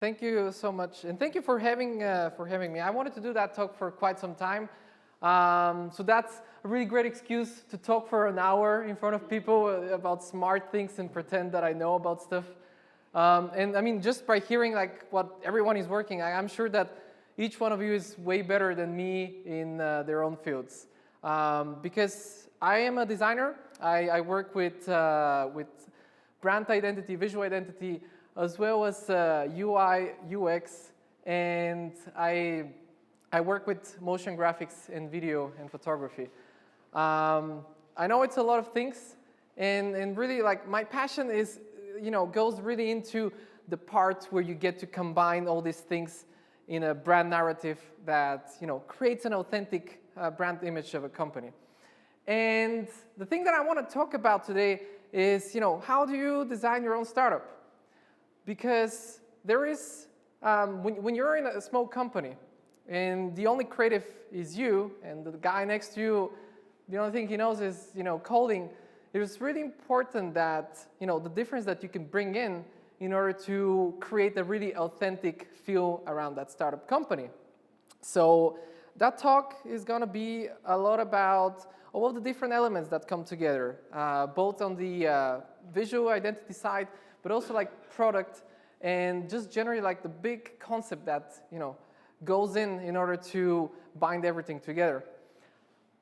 Thank you so much, and thank you for having me. I wanted to do that talk for quite some time, so that's a really great excuse to talk for an hour in front of people about smart things and pretend that I know about stuff. And I mean, just by hearing like what everyone is working, I'm sure that each one of you is way better than me in their own fields. Because I am a designer, I work with brand identity, visual identity, as well as UI, UX, and I work with motion graphics and video and photography. I know it's a lot of things, and really like my passion is, goes really into the part where you get to combine all these things in a brand narrative that, creates an authentic brand image of a company. And the thing that I want to talk about today is, how do you design your own startup? Because there is, when you're in a small company and the only creative is you and the guy next to you, the only thing he knows is, coding, it is really important that, the difference that you can bring in order to create a really authentic feel around that startup company. So that talk is going to be a lot about all of the different elements that come together, both on the visual identity side, but also like product and just generally like the big concept that goes in order to bind everything together.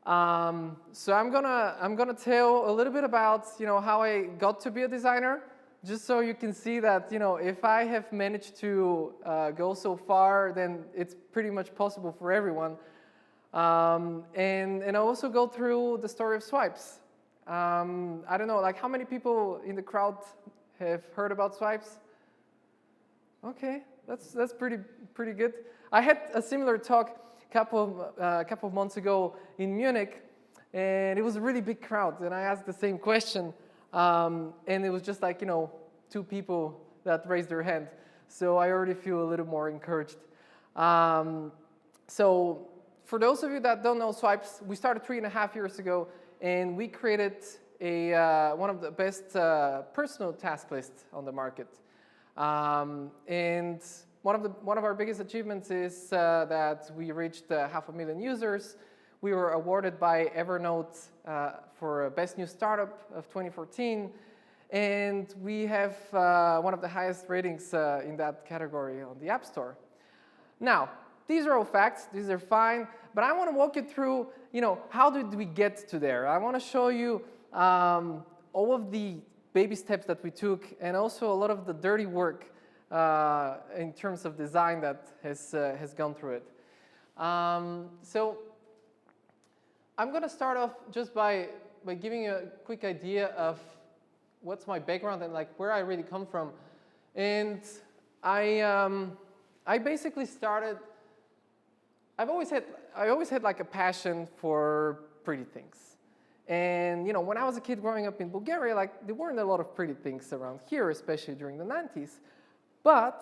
So I'm gonna tell a little bit about how I got to be a designer, just so you can see that if I have managed to go so far, then it's pretty much possible for everyone. And I also go through the story of swipes. I don't know, like how many people in the crowd have heard about swipes? Okay, that's pretty good. I had a similar talk a couple of months ago in Munich, and it was a really big crowd, and I asked the same question, and it was just like 2 people that raised their hand. So I already feel a little more encouraged. So for those of you that don't know Swipes, we started 3.5 years ago, and we created one of the best personal task lists on the market. And one of our biggest achievements is that we reached 500,000 users. We were awarded by Evernote for Best New Startup of 2014, and we have one of the highest ratings in that category on the App Store. Now, these are all facts, these are fine, but I want to walk you through, how did we get to there? I want to show you all of the baby steps that we took, and also a lot of the dirty work in terms of design that has gone through it. So I'm going to start off just by giving you a quick idea of what's my background and like where I really come from. And I basically started. I always had like a passion for pretty things. And when I was a kid growing up in Bulgaria, like there weren't a lot of pretty things around here, especially during the 90s. But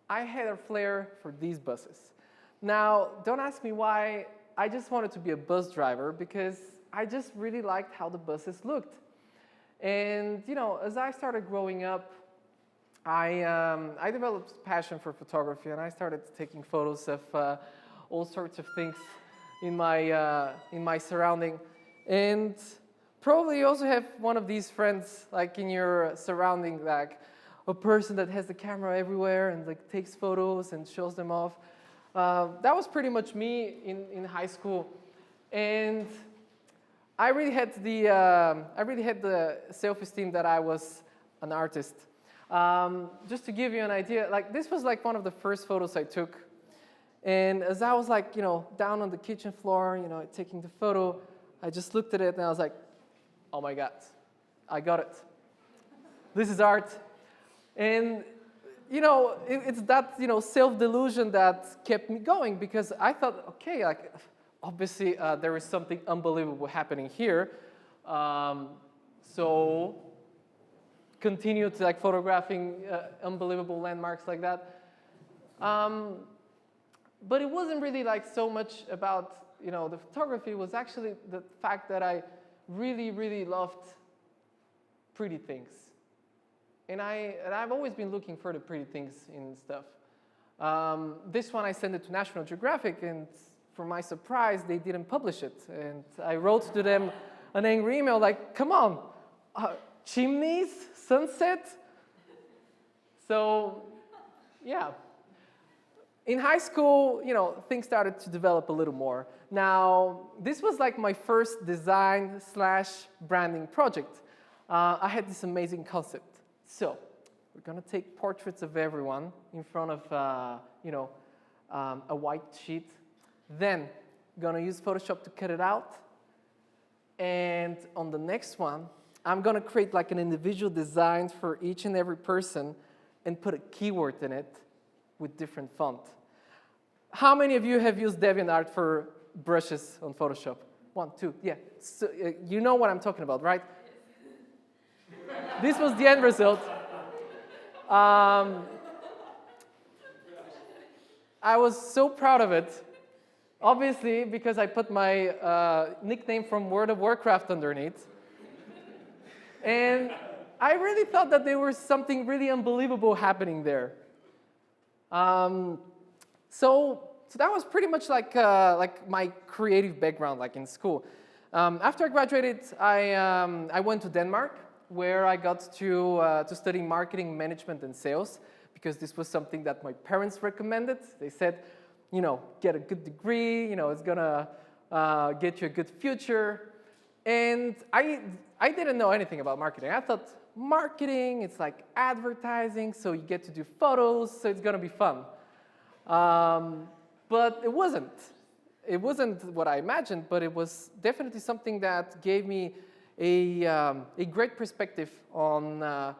I had a flair for these buses. Now, don't ask me why. I just wanted to be a bus driver because I just really liked how the buses looked. And as I started growing up, I developed passion for photography, and I started taking photos of all sorts of things in my surrounding. And probably you also have one of these friends like in your surrounding, like a person that has the camera everywhere and like takes photos and shows them off. That was pretty much me in high school, and I really had the self-esteem that I was an artist. Just to give you an idea, like this was like one of the first photos I took. And as I was like, down on the kitchen floor, taking the photo, I just looked at it and I was like, oh my God, I got it. This is art. And, it's that, self-delusion that kept me going, because I thought, okay, like, obviously there is something unbelievable happening here. So continue to like photographing unbelievable landmarks like that. But it wasn't really like so much about the photography. It was actually the fact that I really, really loved pretty things. And I've always been looking for the pretty things in stuff. This one I sent it to National Geographic, and for my surprise, they didn't publish it. And I wrote to them an angry email like, come on, chimneys, sunset. So, yeah. In high school, you know, things started to develop a little more. Now, this was like my first design/branding project. I had this amazing concept. So, we're gonna take portraits of everyone in front of, a white sheet. Then, gonna use Photoshop to cut it out. And on the next one, I'm gonna create like an individual design for each and every person and put a keyword in it with different font. How many of you have used DeviantArt for brushes on Photoshop? 1, 2, yeah. So, you know what I'm talking about, right? This was the end result. I was so proud of it, obviously, because I put my nickname from World of Warcraft underneath. And I really thought that there was something really unbelievable happening there. So that was pretty much like my creative background, like in school. After I graduated, I went to Denmark, where I got to study marketing, management, and sales, because this was something that my parents recommended. They said, you know, get a good degree, you know, it's gonna get you a good future. And I didn't know anything about marketing. I thought, marketing, it's like advertising, so you get to do photos, so it's gonna be fun. But it wasn't. It wasn't what I imagined, but it was definitely something that gave me a great perspective on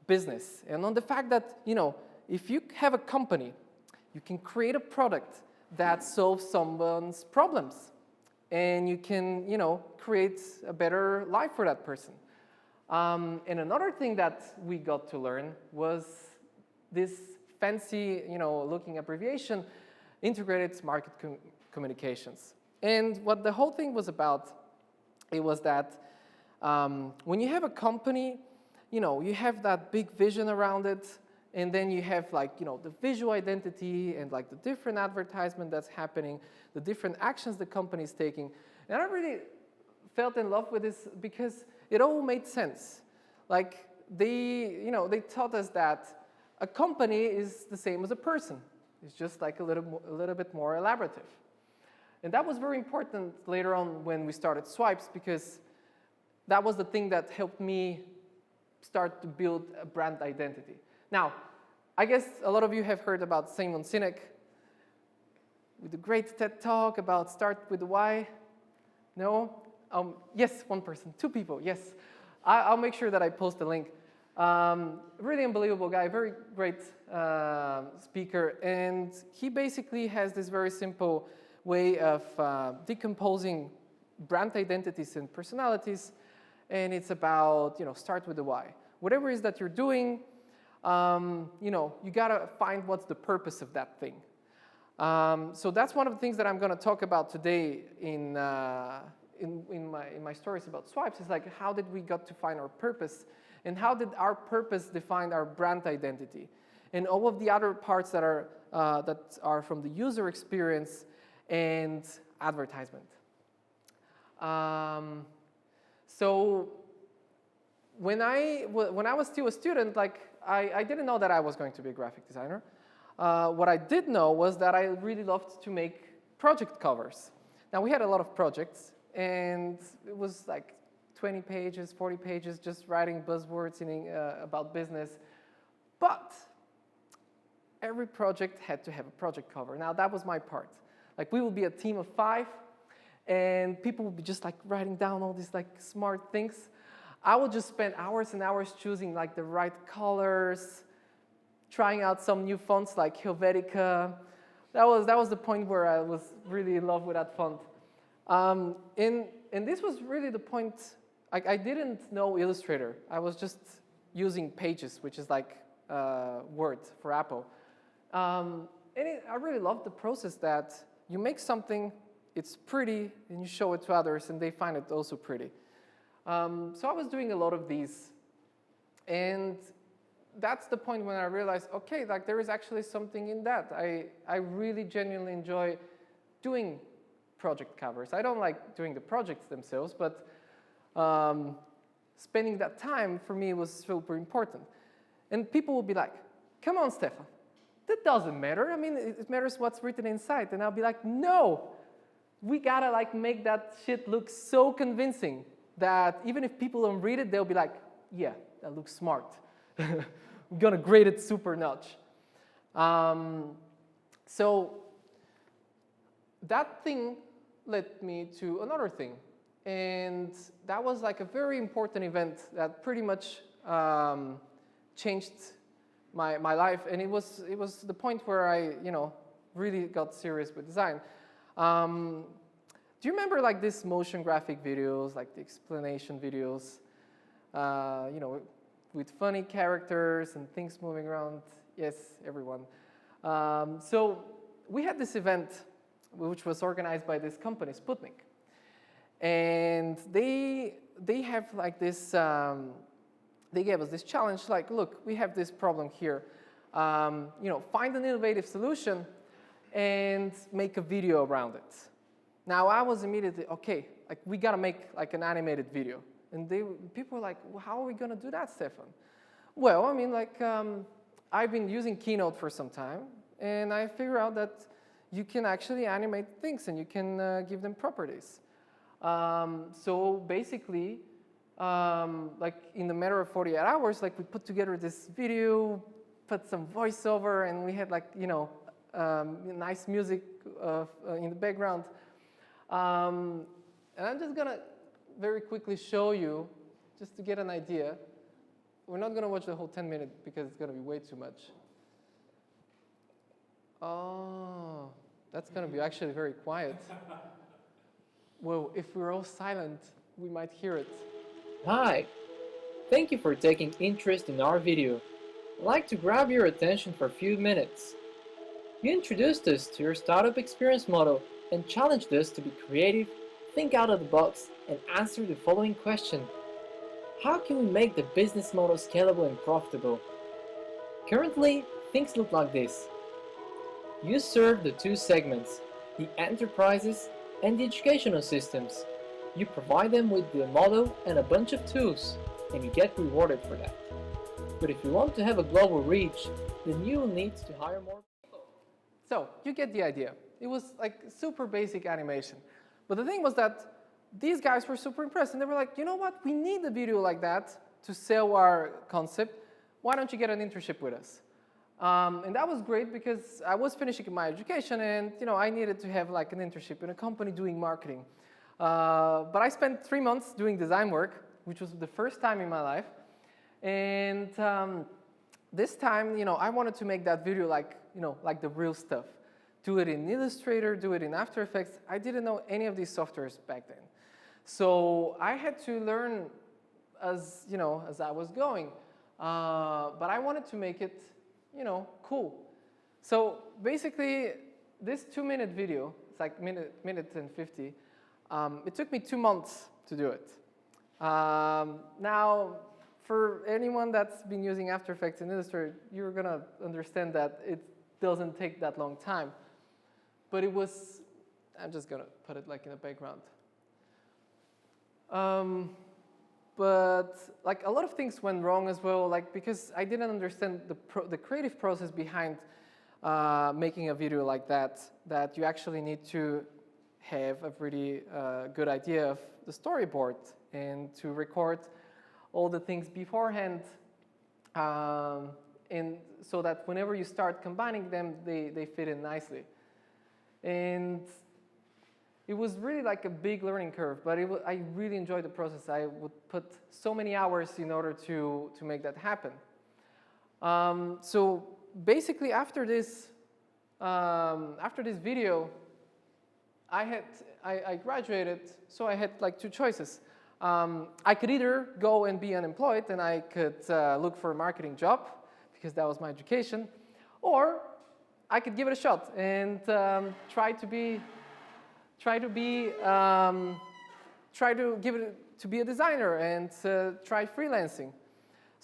business and on the fact that, you know, if you have a company, you can create a product that solves someone's problems, and you can, you know, create a better life for that person. And another thing that we got to learn was this fancy, you know, looking abbreviation, integrated market communications. And what the whole thing was about, it was that when you have a company, you know, you have that big vision around it, and then you have like, you know, the visual identity and like the different advertisement that's happening, the different actions the company is taking. And I really felt in love with this because it all made sense. Like they taught us that a company is the same as a person. It's just like a little bit more elaborative. And that was very important later on when we started Swipes, because that was the thing that helped me start to build a brand identity. Now, I guess a lot of you have heard about Simon Sinek with the great TED Talk about start with the why. No? Yes, one person, 2 people, yes. I'll make sure that I post the link. Really unbelievable guy, very great speaker, and he basically has this very simple way of decomposing brand identities and personalities, and it's about, you know, start with the why. Whatever it is that you're doing, you know, you gotta find what's the purpose of that thing. So that's one of the things that I'm gonna talk about today in my stories about Swipes, is like, how did we got to find our purpose, and how did our purpose define our brand identity, and all of the other parts that are from the user experience and advertisement. So when I was still a student, like I didn't know that I was going to be a graphic designer. What I did know was that I really loved to make project covers. Now, we had a lot of projects, and it was like 20 pages, 40 pages, just writing buzzwords about business. But every project had to have a project cover. Now, that was my part. Like, we would be a team of 5, and people would be just like writing down all these like smart things. I would just spend hours and hours choosing like the right colors, trying out some new fonts like Helvetica. That was the point where I was really in love with that font. And this was really the point. I didn't know Illustrator. I was just using Pages, which is like Word for Apple. And I really loved the process that you make something, it's pretty, and you show it to others, and they find it also pretty. So I was doing a lot of these. And that's the point when I realized, okay, like there is actually something in that. I really genuinely enjoy doing project covers. I don't like doing the projects themselves, but spending that time for me was super important. And people will be like, come on, Stefan, that doesn't matter. I mean, it matters what's written inside. And I'll be like, no, we gotta like make that shit look so convincing that even if people don't read it, they'll be like, yeah, that looks smart. We're gonna grade it super notch. So that thing led me to another thing. And that was like a very important event that pretty much changed my life. And it was the point where I, really got serious with design. Do you remember like these motion graphic videos, like the explanation videos, with funny characters and things moving around? Yes, everyone. So we had this event which was organized by this company, Sputnik. And they have like this, they gave us this challenge, like, look, we have this problem here. Find an innovative solution and make a video around it. Now I was immediately, okay, like we gotta make like an animated video. And people were like, well, how are we gonna do that, Stefan? Well, I mean, like, I've been using Keynote for some time, and I figured out that you can actually animate things and you can give them properties. So basically, like in the matter of 48 hours, like we put together this video, put some voiceover, and we had like, nice music in the background. And I'm just gonna very quickly show you, just to get an idea. We're not gonna watch the whole 10 minutes because it's gonna be way too much. Oh, that's gonna be actually very quiet. Well, if we're all silent, we might hear it. Hi, thank you for taking interest in our video. I'd like to grab your attention for a few minutes. You introduced us to your startup experience model and challenged us to be creative, think out of the box, and answer the following question. How can we make the business model scalable and profitable? Currently, things look like this. You serve the two segments, the enterprises and the educational systems. You provide them with the model and a bunch of tools, and you get rewarded for that. But if you want to have a global reach, then you will need to hire more people. So, you get the idea. It was like super basic animation. But the thing was that these guys were super impressed, and they were like, you know what, we need a video like that to sell our concept. Why don't you get an internship with us? And that was great because I was finishing my education, and I needed to have like an internship in a company doing marketing. But I spent 3 months doing design work, which was the first time in my life. And this time, I wanted to make that video like, like the real stuff. Do it in Illustrator, do it in After Effects. I didn't know any of these softwares back then. So I had to learn as I was going. But I wanted to make it, cool. So basically, this 2-minute video, it's like minute and 50, it took me 2 months to do it. Now, for anyone that's been using After Effects and Illustrator, you're gonna understand that it doesn't take that long time. But it was, I'm just gonna put it like in the background. But like a lot of things went wrong as well, like because I didn't understand the creative process behind making a video like that you actually need to have a really good idea of the storyboard and to record all the things beforehand, and so that whenever you start combining them, they fit in nicely. And it was really like a big learning curve, but I really enjoyed the process. I would put so many hours in order to make that happen. So basically, after this video, I graduated, so I had like 2 choices. I could either go and be unemployed, and I could look for a marketing job because that was my education, or I could give it a shot and try to be a designer and try freelancing.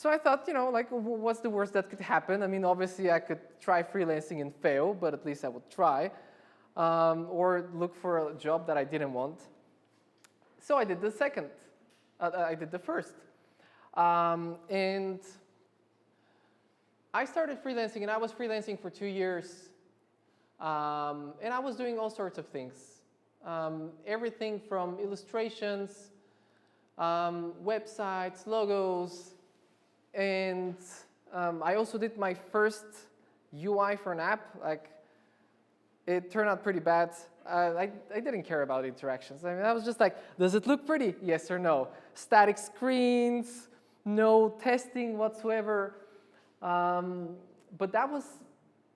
So I thought, you know, like, what's the worst that could happen? I mean, obviously, I could try freelancing and fail, but at least I would try, or look for a job that I didn't want. So I did the second. I did the first. And I started freelancing, and I was freelancing for 2 years. And I was doing all sorts of things. Everything from illustrations, websites, logos, and I also did my first UI for an app. Like, it turned out pretty bad. I didn't care about interactions. I mean, I was just like, does it look pretty? Yes or no. Static screens, no testing whatsoever. But that was,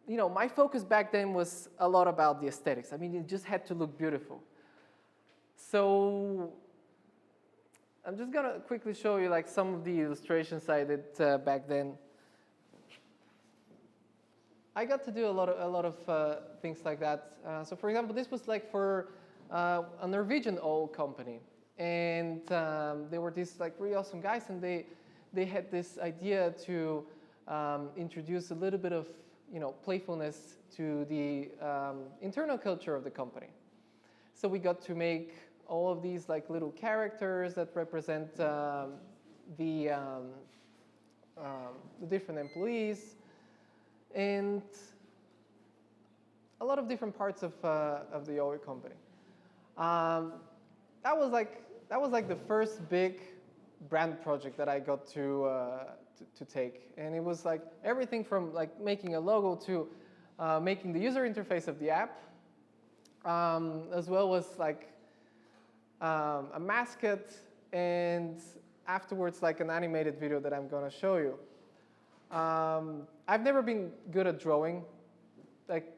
you know, my focus back then was a lot about the aesthetics. I mean, it just had to look beautiful. So I'm just gonna quickly show you like some of the illustrations I did back then. I got to do a lot of things like that. So for example, this was like for a Norwegian oil company, and they were these like really awesome guys, and they had this idea to introduce a little bit of, you know, playfulness to the internal culture of the company. So we got to make all of these like little characters that represent the different employees, and a lot of different parts of the oil company. That was like the first big brand project that I got to take, and it was like everything from like making a logo to making the user interface of the app, as well as like a mascot, and afterwards like an animated video that I'm gonna show you. I've never been good at drawing. Like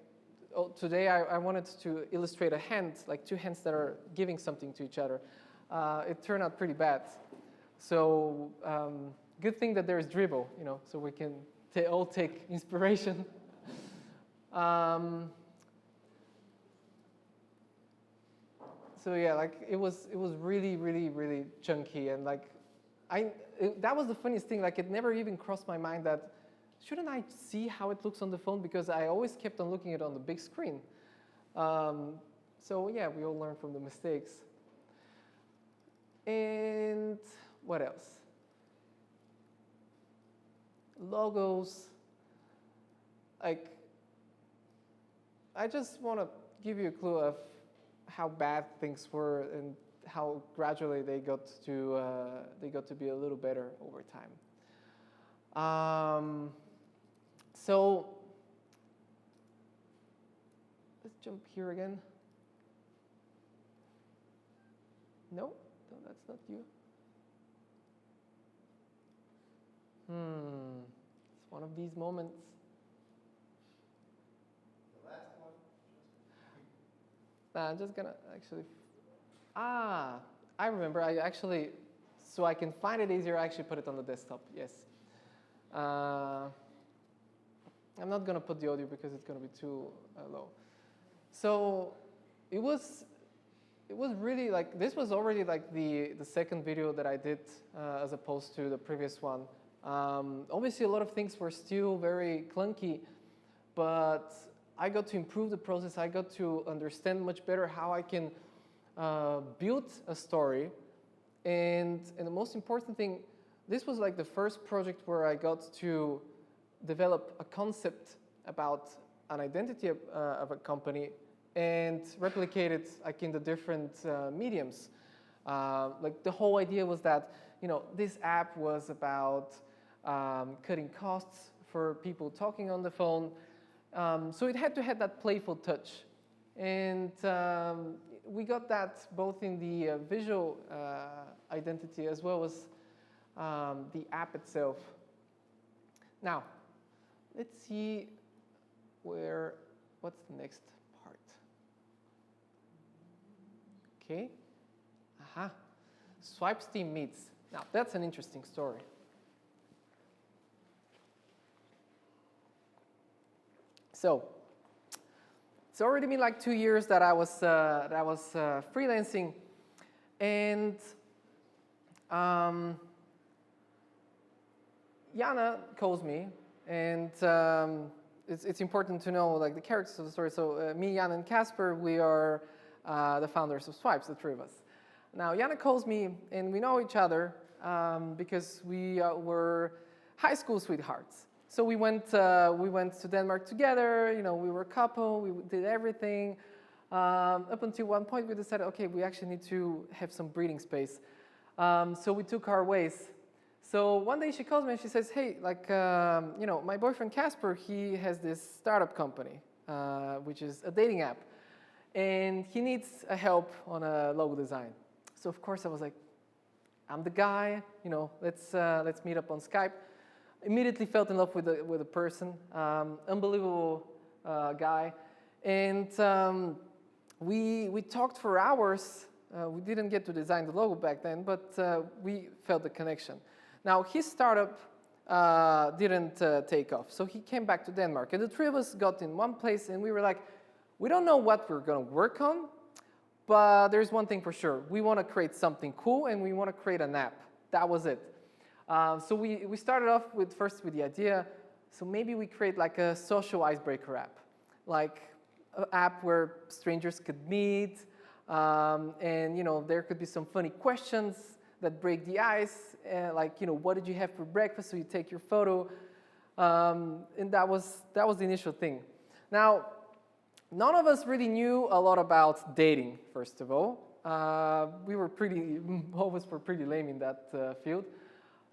today I wanted to illustrate a hand, like two hands that are giving something to each other. It turned out pretty bad. So good thing that there's Dribbble, you know, so we can all take inspiration. So yeah, like it was really chunky, and like that was the funniest thing. Like it never even crossed my mind that shouldn't I see how it looks on the phone, because I always kept on looking at it on the big screen. So yeah, we all learn from the mistakes. And what else? Logos. Like, I just want to give you a clue of how bad things were and how gradually they got to be a little better over time. So let's jump here again. No, that's not you. It's one of these moments. The last one. Nah, I'm just gonna actually. I remember. So I can find it easier, I actually put it on the desktop. Yes. I'm not gonna put the audio because it's gonna be too low. So it was really like, this was already like the second video that I did as opposed to the previous one. Obviously a lot of things were still very clunky, but I got to improve the process. I got to understand much better how I can build a story. And the most important thing, this was like the first project where I got to develop a concept about an identity of a company and replicate it like in the different mediums. Like the whole idea was that, you know, this app was about cutting costs for people talking on the phone. So it had to have that playful touch. And we got that both in the visual identity as well as the app itself. Now, let's see what's the next part? Okay. Aha. Swipe Steam Meets. Now, that's an interesting story. So, it's already been like 2 years that I was freelancing, and Jana calls me, and it's important to know like the characters of the story. So me, Jana, and Casper, we are the founders of Swipes, the three of us. Now Jana calls me, and we know each other because we were high school sweethearts. So we went to Denmark together. You know, we were a couple. We did everything. Up until one point, we decided, okay, we actually need to have some breathing space. So we took our ways. So one day she calls me and she says, hey, like, you know, my boyfriend Casper, he has this startup company, which is a dating app. And he needs a help on a logo design. So of course I was like, I'm the guy, you know, let's meet up on Skype. Immediately fell in love with a person, unbelievable guy. And we talked for hours. We didn't get to design the logo back then, but we felt the connection. Now, his startup didn't take off, so he came back to Denmark. And the three of us got in one place, and we were like, we don't know what we're going to work on, but there's one thing for sure. We want to create something cool, and we want to create an app. That was it. So we started off first with the idea, so maybe we create like a social icebreaker app, like an app where strangers could meet, and you know there could be some funny questions that break the ice, like you know what did you have for breakfast? So you take your photo, and that was the initial thing. Now, none of us really knew a lot about dating. First of all, we were always were pretty lame in that field.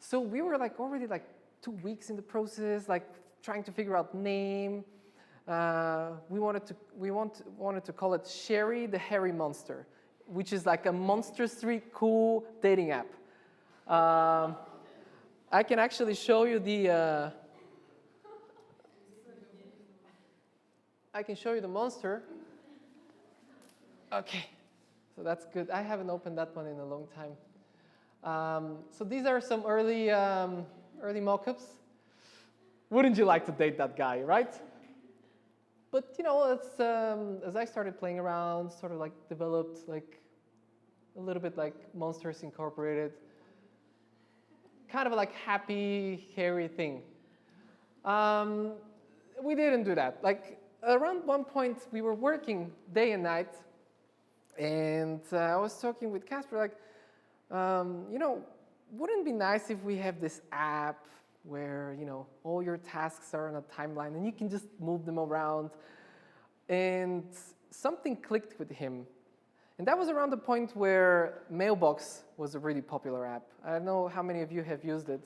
So we were like already like 2 weeks in the process, like trying to figure out name. We wanted to call it Sherry the Hairy Monster, which is like a monstrously cool dating app. I can actually show you the. I can show you the monster. Okay, so that's good. I haven't opened that one in a long time. So these are some early mock-ups. Wouldn't you like to date that guy, right? But you know, as I started playing around, sort of like developed like a little bit like Monsters Incorporated, kind of like happy, hairy thing. We didn't do that. Like around one point, we were working day and night, and I was talking with Casper like, you know, wouldn't it be nice if we have this app where, you know, all your tasks are on a timeline and you can just move them around? And something clicked with him. And that was around the point where Mailbox was a really popular app. I don't know how many of you have used it.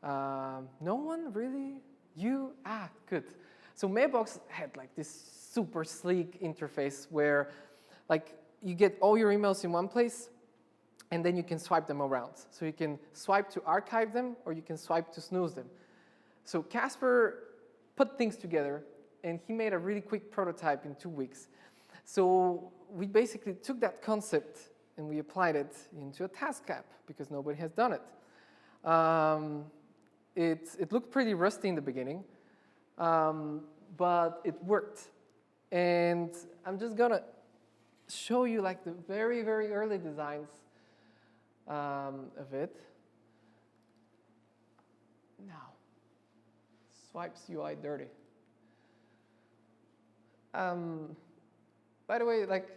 No one really? You? Ah, good. So Mailbox had like this super sleek interface where like you get all your emails in one place, and then you can swipe them around. So you can swipe to archive them, or you can swipe to snooze them. So Casper put things together, and he made a really quick prototype in 2 weeks. So we basically took that concept, and we applied it into a task app, because nobody has done it. It looked pretty rusty in the beginning, but it worked. And I'm just going to show you like the very, very early designs of it. Now, Swipes UI dirty. By the way, like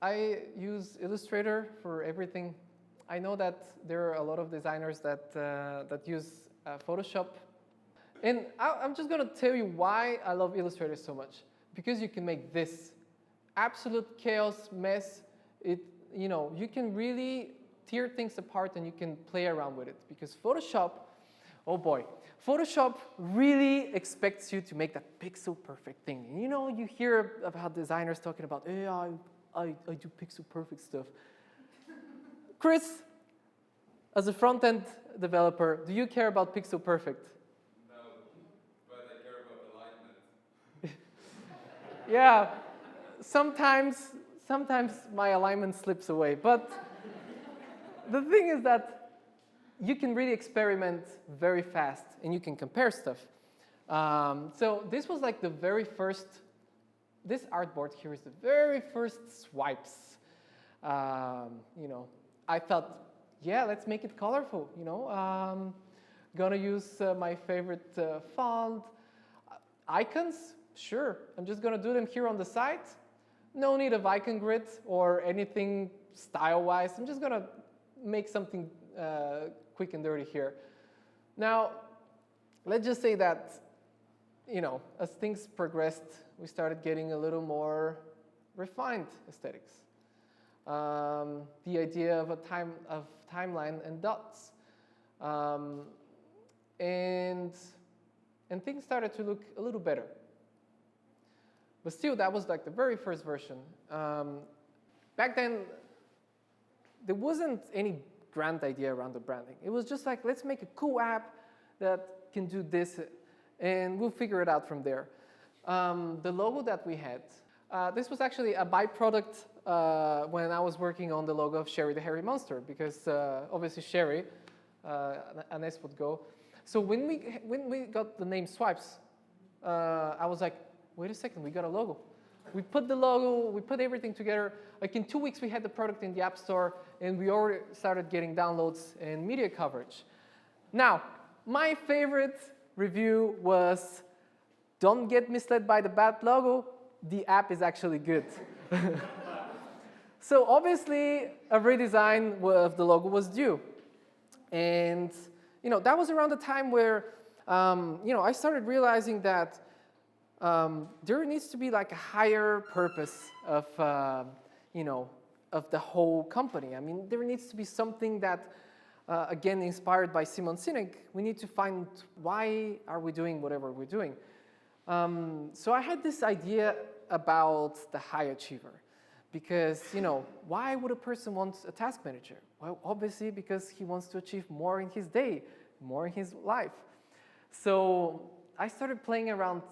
I use Illustrator for everything. I know that there are a lot of designers that use Photoshop, and I'm just gonna tell you why I love Illustrator so much. Because you can make this absolute chaos mess. You know, you can really tear things apart and you can play around with it, because Photoshop, oh boy, Photoshop really expects you to make that pixel perfect thing. And you know, you hear about designers talking about, hey, I do pixel perfect stuff. Chris, as a front-end developer, do you care about pixel perfect? No, but I care about alignment. Yeah, sometimes my alignment slips away, but the thing is that you can really experiment very fast and you can compare stuff. So this was like the very first, this artboard here is the very first Swipes. You know, I thought, yeah, let's make it colorful, you know. Gonna use my favorite font. Icons, sure. I'm just gonna do them here on the site. No need of icon grid or anything style-wise. I'm just gonna make something quick and dirty here. Now, let's just say that, as things progressed, we started getting a little more refined aesthetics. The idea of timeline and dots, and things started to look a little better. But still, that was like the very first version. Back then, there wasn't any grand idea around the branding. It was just like, let's make a cool app that can do this, and we'll figure it out from there. The logo that we had, this was actually a byproduct when I was working on the logo of Sherry the Hairy Monster, because obviously Sherry, an S would go. So when we got the name Swipes, I was like, wait a second, we got a logo. We put the logo, we put everything together. Like in 2 weeks, we had the product in the App Store, and we already started getting downloads and media coverage. Now, my favorite review was, don't get misled by the bad logo, the app is actually good. So obviously, a redesign of the logo was due. And that was around the time where I started realizing that there needs to be like a higher purpose of the whole company. I mean, there needs to be something that, again, inspired by Simon Sinek, we need to find why are we doing whatever we're doing. So I had this idea about the high achiever. Because, why would a person want a task manager? Well, obviously because he wants to achieve more in his day, more in his life. So I started playing around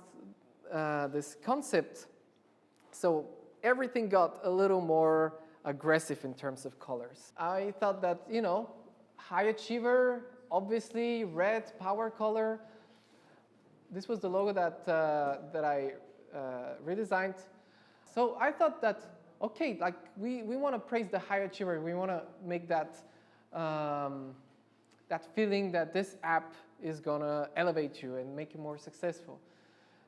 this concept. So everything got a little more aggressive in terms of colors. I thought that, high achiever, obviously red power color. This was the logo that I redesigned. So I thought that, okay, like we want to praise the high achiever. We want to make that that feeling that this app is gonna elevate you and make you more successful.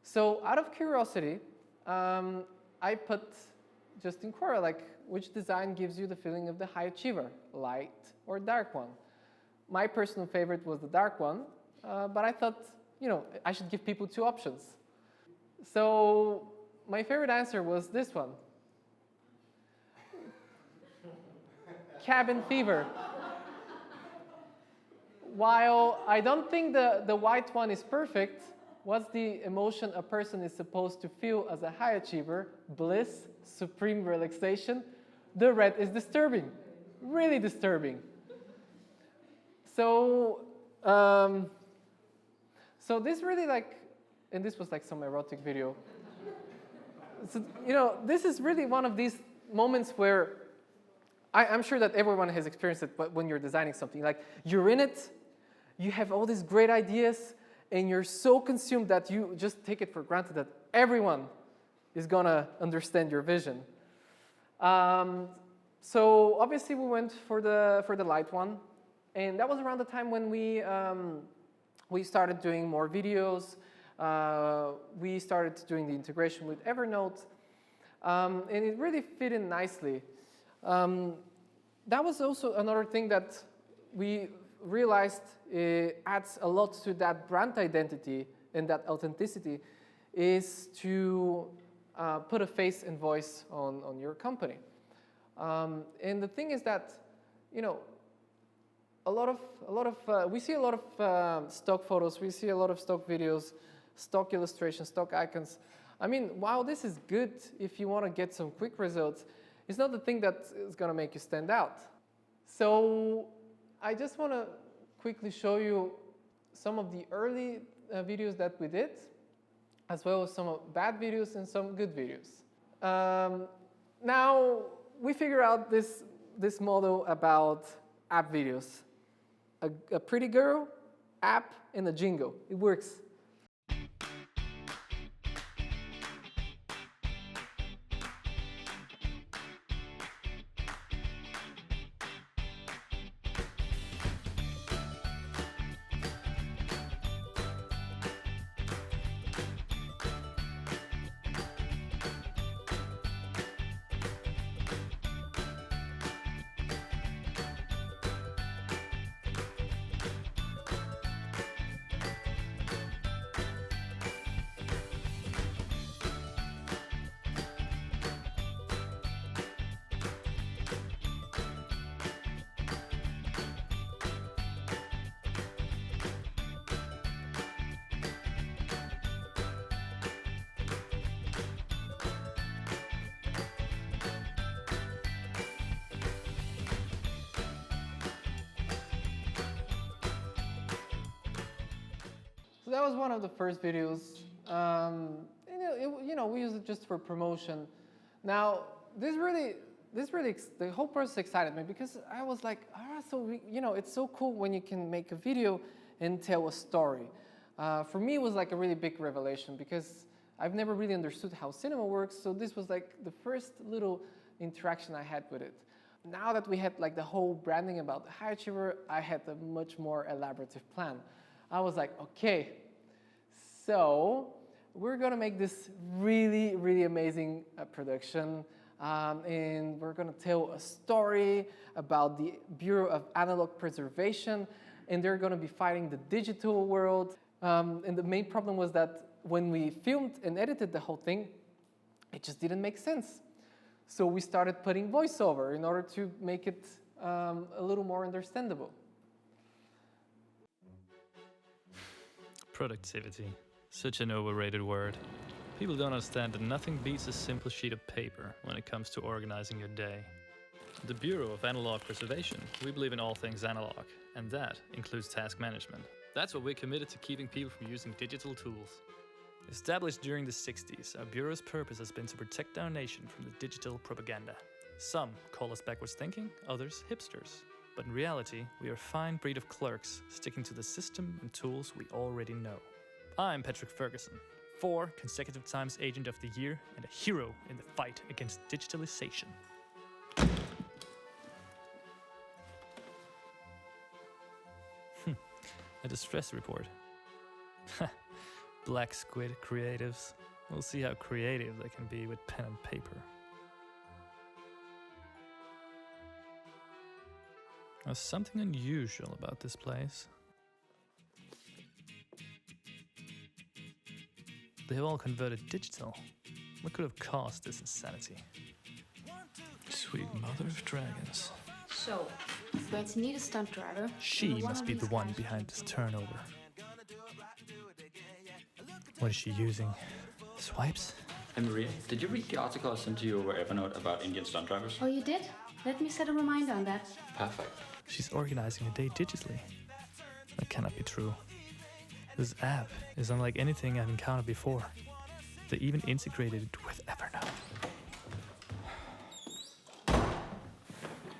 So out of curiosity, I put just inquire, like, which design gives you the feeling of the high achiever, light or dark one? My personal favorite was the dark one, but I thought, I should give people two options. So my favorite answer was this one. Cabin fever. While I don't think the white one is perfect, what's the emotion a person is supposed to feel as a high achiever? Bliss, supreme relaxation. The red is disturbing, really disturbing. So, so this really and this was like some erotic video. So, this is really one of these moments where I'm sure that everyone has experienced it, but when you're designing something, like you're in it, you have all these great ideas, and you're so consumed that you just take it for granted that everyone is gonna understand your vision. So obviously we went for the light one, and that was around the time when we started doing more videos. We started doing the integration with Evernote, and it really fit in nicely. That was also another thing that we realized adds a lot to that brand identity and that authenticity, is to put a face and voice on your company. And the thing is that, we see a lot of stock photos, we see a lot of stock videos, stock illustrations, stock icons. I mean, while this is good if you want to get some quick results, it's not the thing that is going to make you stand out. So I just want to quickly show you some of the early videos that we did, as well as some bad videos and some good videos. Now, we figure out this model about app videos. A pretty girl, app, and a jingle. It works. that was one of the first videos. We use it just for promotion. Now, the whole process excited me because I was like, it's so cool when you can make a video and tell a story. For me, it was like a really big revelation because I've never really understood how cinema works, so this was like the first little interaction I had with it. Now that we had like the whole branding about the High Achiever, I had a much more elaborative plan. I was like, okay, so we're gonna make this really, really amazing production, and we're gonna tell a story about the Bureau of Analog Preservation, and they're gonna be fighting the digital world. And the main problem was that when we filmed and edited the whole thing, it just didn't make sense. So we started putting voiceover in order to make it a little more understandable. Productivity. Such an overrated word. People don't understand that nothing beats a simple sheet of paper when it comes to organizing your day. At the Bureau of Analog Preservation, we believe in all things analog, and that includes task management. That's what we're committed to, keeping people from using digital tools. Established during the 60s, our Bureau's purpose has been to protect our nation from the digital propaganda. Some call us backwards thinking, others hipsters. But in reality, we are a fine breed of clerks, sticking to the system and tools we already know. I'm Patrick Ferguson, 4 consecutive times Agent of the Year and a hero in the fight against digitalization. A distress report. Black Squid creatives. We'll see how creative they can be with pen and paper. There's something unusual about this place. They have all converted digital. What could have caused this insanity? Sweet mother of dragons. So, we're going to need a stunt driver. She must be the one behind this turnover. What is she using? Swipes? Hey Maria, did you read the article I sent to you over Evernote about Indian stunt drivers? Oh, you did? Let me set a reminder on that. Perfect. She's organizing a day digitally. That cannot be true. This app is unlike anything I've encountered before. They even integrated it with Evernote.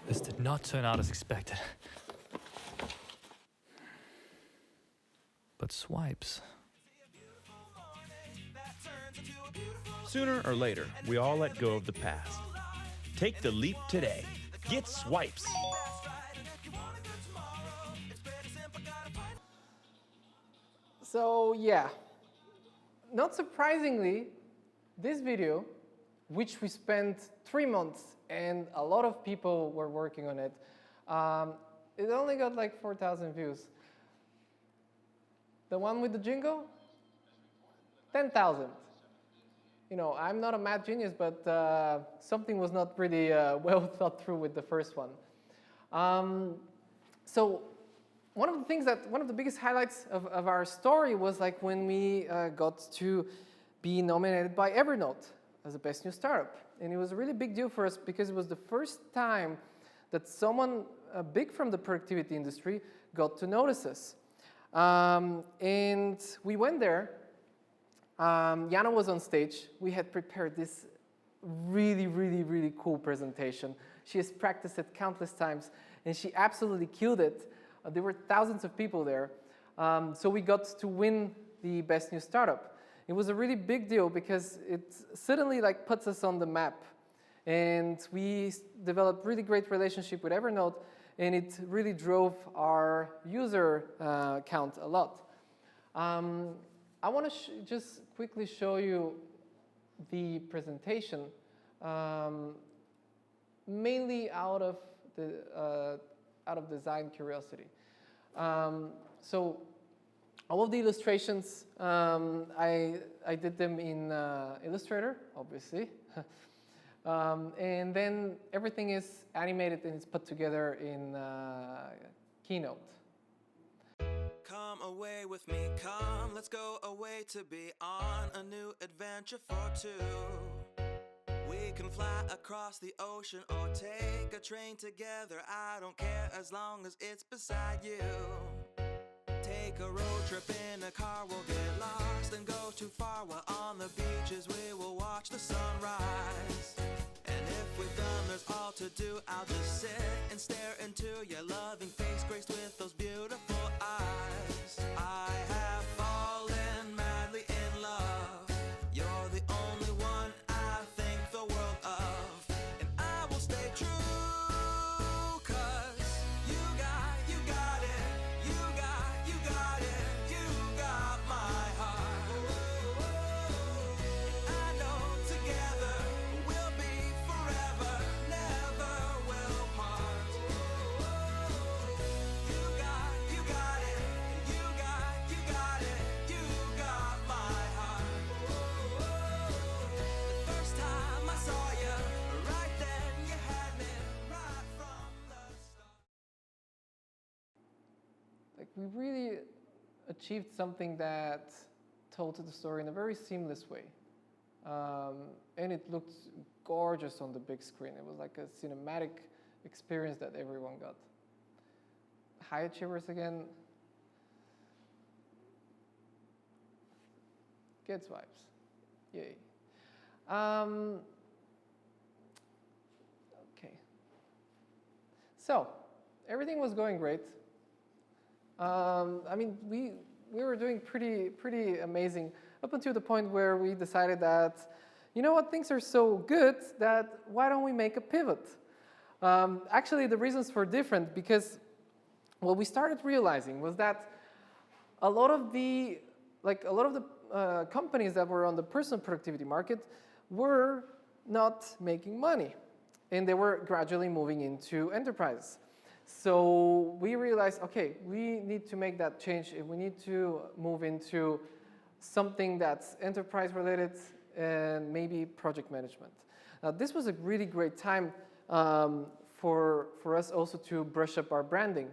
This did not turn out as expected. But swipes. Sooner or later, we all let go of the past. Take the leap today. Get swipes. So yeah, not surprisingly, this video, which we spent 3 months and a lot of people were working on it, it only got like 4,000 views. The one with the jingle? 10,000. You know, I'm not a math genius, but something was not really well thought through with the first one. So one of the biggest highlights of our story was like when we got to be nominated by Evernote as the best new startup. And it was a really big deal for us because it was the first time that someone big from the productivity industry got to notice us. And we went there. Jana was on stage. We had prepared this really, really, really cool presentation. She has practiced it countless times, and she absolutely killed it. There were thousands of people there. So we got to win the Best New Startup. It was a really big deal because it suddenly like puts us on the map. And we developed really great relationship with Evernote, and it really drove our user count a lot. I want to just quickly show you the presentation, mainly out of design curiosity. So all of the illustrations, I did them in Illustrator, obviously. And then everything is animated and it's put together in Keynote. Come away with me, come, let's go away to be on a new adventure for two. We can fly across the ocean or take a train together. I don't care as long as it's beside you. Take take a road trip in a car, we'll get lost and go too far. While on the beaches we will watch the sunrise. And if we've done there's all to do, I'll just sit and stare into your loving face, graced with those beautiful eyes. I have fallen madly in love. You're the only one I think the world of, and I will stay true. We really achieved something that told the story in a very seamless way. And it looked gorgeous on the big screen. It was like a cinematic experience that everyone got. High achievers again. Get swipes. Yay. Okay. So, everything was going great. I mean, we were doing pretty amazing up until the point where we decided that, you know what, things are so good that why don't we make a pivot? Actually, the reasons were different because what we started realizing was that a lot of the companies that were on the personal productivity market were not making money, and they were gradually moving into enterprise. So we realized, okay, we need to make that change. We need to move into something that's enterprise related and maybe project management. Now, this was a really great time for us also to brush up our branding.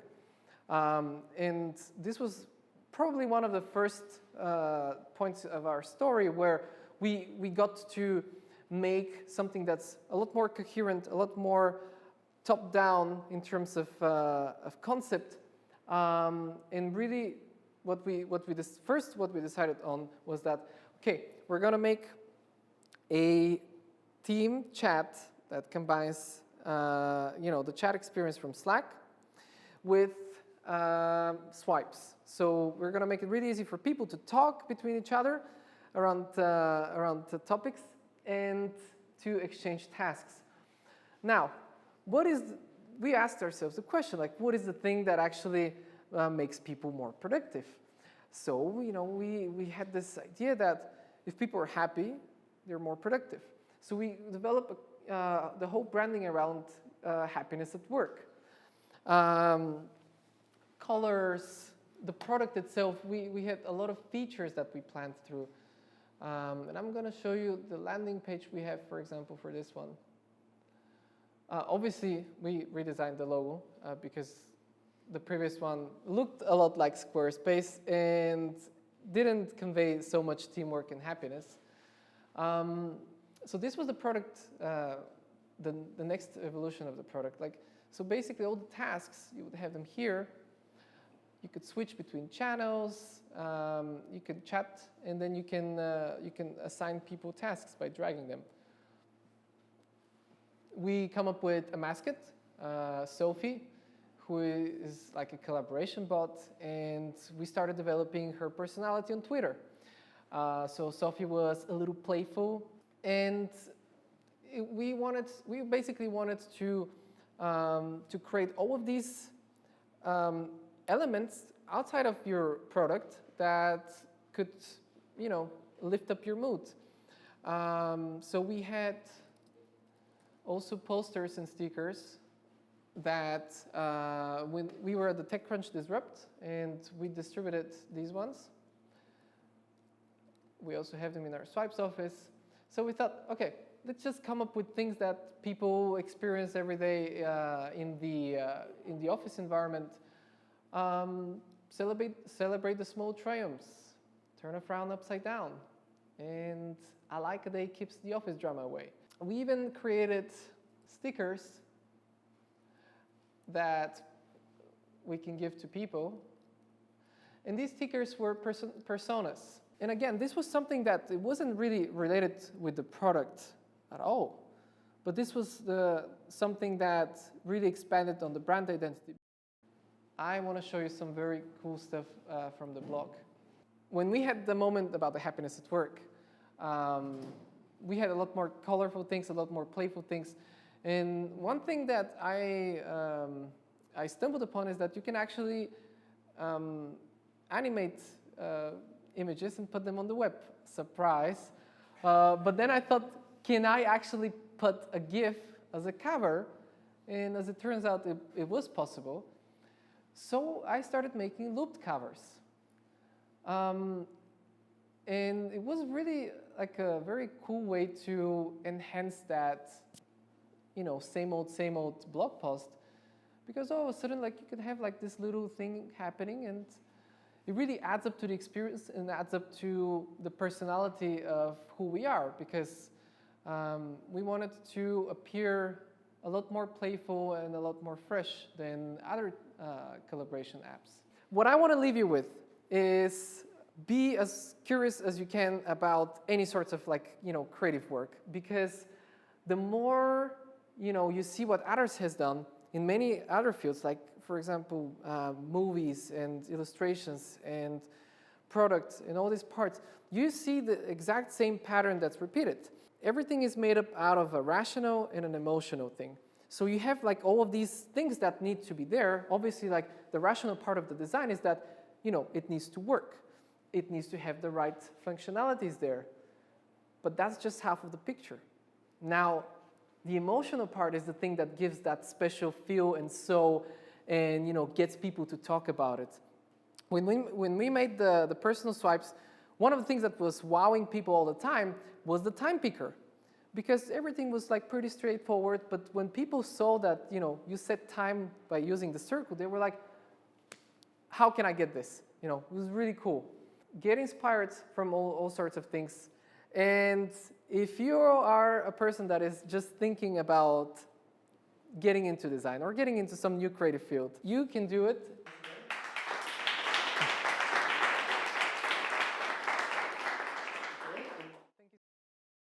And this was probably one of the first points of our story where we got to make something that's a lot more coherent, a lot more top-down in terms of concept, and really what we decided on was that, okay, we're going to make a team chat that combines the chat experience from Slack with swipes. So we're going to make it really easy for people to talk between each other around the topics and to exchange tasks. Now, we asked ourselves the question, like, what is the thing that actually makes people more productive? So, we had this idea that if people are happy, they're more productive. So we developed the whole branding around happiness at work. Colors, the product itself, we had a lot of features that we planned through. And I'm going to show you the landing page we have, for example, for this one. Obviously, we redesigned the logo because the previous one looked a lot like Squarespace and didn't convey so much teamwork and happiness. So this was the product, the next evolution of the product. So basically, all the tasks, you would have them here. You could switch between channels. You could chat, and then you can assign people tasks by dragging them. We come up with a mascot, Sophie, who is like a collaboration bot, and we started developing her personality on Twitter. So Sophie was a little playful, and we basically wanted to create all of these elements outside of your product that could, lift up your mood. So we had also posters and stickers that when we were at the TechCrunch Disrupt, and we distributed these ones. We also have them in our Swipes office. So we thought, okay, let's just come up with things that people experience every day in the office environment. Celebrate the small triumphs. Turn a frown upside down. And I like a day keeps the office drama away. We even created stickers that we can give to people. And these stickers were personas. And again, this was something that it wasn't really related with the product at all. But this was something that really expanded on the brand identity. I want to show you some very cool stuff from the blog. When we had the moment about the happiness at work, we had a lot more colorful things, a lot more playful things. And one thing that I stumbled upon is that you can actually animate images and put them on the web. Surprise. But then I thought, can I actually put a GIF as a cover? And as it turns out, it was possible. So I started making looped covers. And it was really like a very cool way to enhance that, same old blog post. Because all of a sudden, like, you could have like this little thing happening, and it really adds up to the experience and adds up to the personality of who we are. Because we wanted to appear a lot more playful and a lot more fresh than other collaboration apps. What I want to leave you with is be as curious as you can about any sorts of creative work, because the more you see what others has done in many other fields, like for example movies and illustrations and products and all these parts, you see the exact same pattern that's repeated. Everything is made up out of a rational and an emotional thing. So you have like all of these things that need to be there. Obviously, like the rational part of the design is that it needs to work. It needs to have the right functionalities there. But that's just half of the picture. Now, the emotional part is the thing that gives that special feel and soul and gets people to talk about it. When we made the personal swipes, one of the things that was wowing people all the time was the time picker. Because everything was like pretty straightforward, but when people saw that you set time by using the circle, they were like, how can I get this? It was really cool. Get inspired from all sorts of things. And if you are a person that is just thinking about getting into design or getting into some new creative field, you can do it.